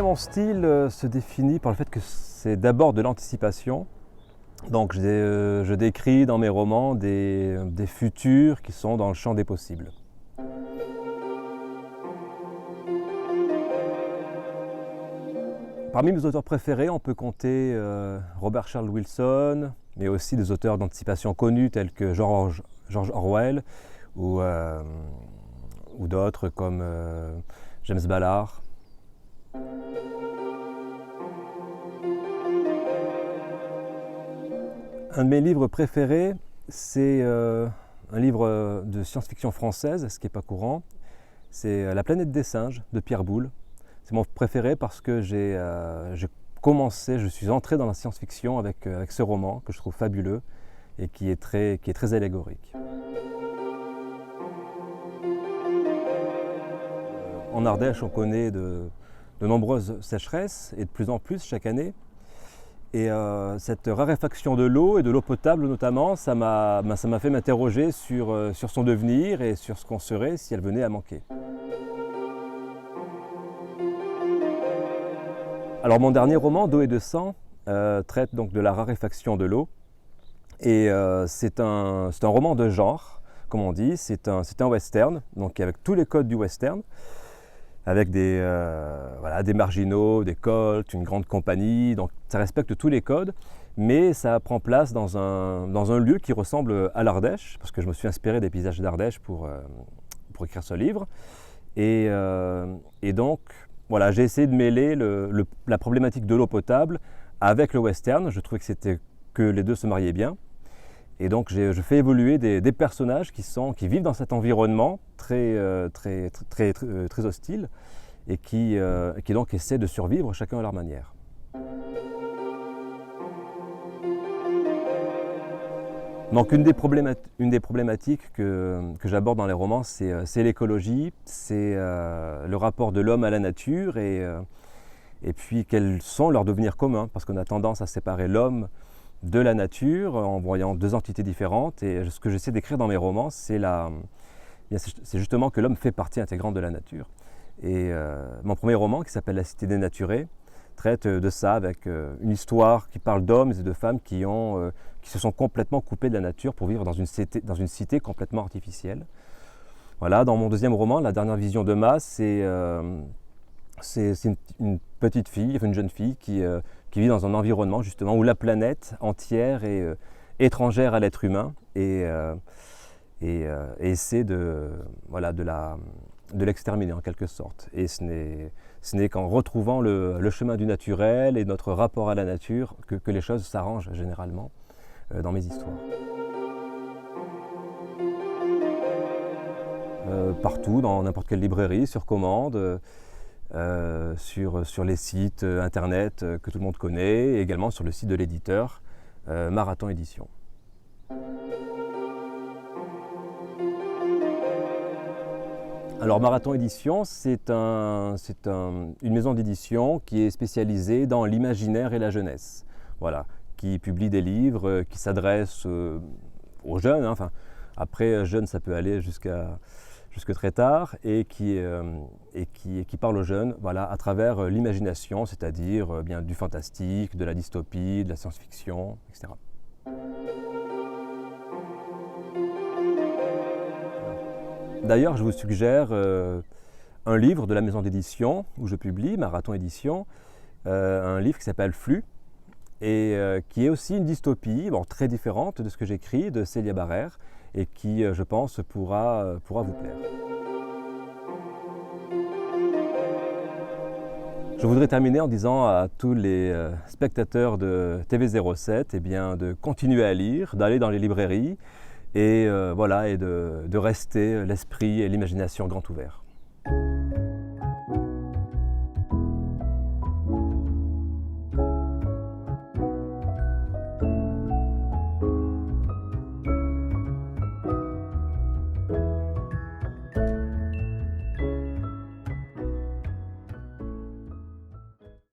mon style se définit par le fait que c'est d'abord de l'anticipation. Donc je décris dans mes romans des futurs qui sont dans le champ des possibles. Parmi mes auteurs préférés, on peut compter Robert Charles Wilson, mais aussi des auteurs d'anticipation connus tels que George Orwell ou d'autres comme James Ballard. Un de mes livres préférés, c'est un livre de science-fiction française, ce qui n'est pas courant. C'est La planète des singes de Pierre Boulle. C'est mon préféré parce que je suis entré dans la science-fiction avec ce roman que je trouve fabuleux et qui est très allégorique. En Ardèche, on connaît de nombreuses sécheresses et de plus en plus chaque année. Et cette raréfaction de l'eau et de l'eau potable notamment, ça m'a fait m'interroger sur son devenir et sur ce qu'on serait si elle venait à manquer. Alors mon dernier roman, D'eau et de sang, traite donc de la raréfaction de l'eau. Et c'est un roman de genre, comme on dit, c'est un western, donc avec tous les codes du western, avec des marginaux, des colts, une grande compagnie, donc ça respecte tous les codes, mais ça prend place dans un lieu qui ressemble à l'Ardèche, parce que je me suis inspiré des paysages d'Ardèche pour écrire ce livre. Et donc, voilà, j'ai essayé de mêler la problématique de l'eau potable avec le western. Je trouvais que les deux se mariaient bien. Et donc, je fais évoluer des personnages qui vivent dans cet environnement très hostile et qui donc essaient de survivre chacun à leur manière. Donc une des problématiques que j'aborde dans les romans, c'est l'écologie, c'est le rapport de l'homme à la nature et puis quels sont leurs devenirs communs, parce qu'on a tendance à séparer l'homme de la nature en voyant deux entités différentes. Et ce que j'essaie d'écrire dans mes romans, c'est justement que l'homme fait partie intégrante de la nature. Et mon premier roman, qui s'appelle La Cité dénaturée, traite de ça avec une histoire qui parle d'hommes et de femmes qui se sont complètement coupés de la nature pour vivre dans une cité complètement artificielle. Voilà, dans mon deuxième roman, La dernière vision de Ma, c'est une petite fille, une jeune fille qui vit dans un environnement justement où la planète entière est étrangère à l'être humain et essaie de l'exterminer en quelque sorte. Et ce n'est qu'en retrouvant le chemin du naturel et notre rapport à la nature que les choses s'arrangent généralement dans mes histoires. Partout, dans n'importe quelle librairie, sur commande, sur les sites internet que tout le monde connaît, et également sur le site de l'éditeur Marathon Édition. Alors Marathon Édition, c'est une maison d'édition qui est spécialisée dans l'imaginaire et la jeunesse. Voilà, qui publie des livres qui s'adressent aux jeunes, hein, enfin, après jeunes ça peut aller jusque très tard, et qui parle aux jeunes, voilà, à travers l'imagination, c'est-à-dire bien du fantastique, de la dystopie, de la science-fiction, etc. D'ailleurs, je vous suggère un livre de la maison d'édition où je publie, Marathon Édition, un livre qui s'appelle Flux, et qui est aussi une dystopie, bon, très différente de ce que j'écris, de Célia Barrère, et qui, je pense, pourra vous plaire. Je voudrais terminer en disant à tous les spectateurs de TV07 eh bien, de continuer à lire, d'aller dans les librairies et de rester l'esprit et l'imagination grand ouverts.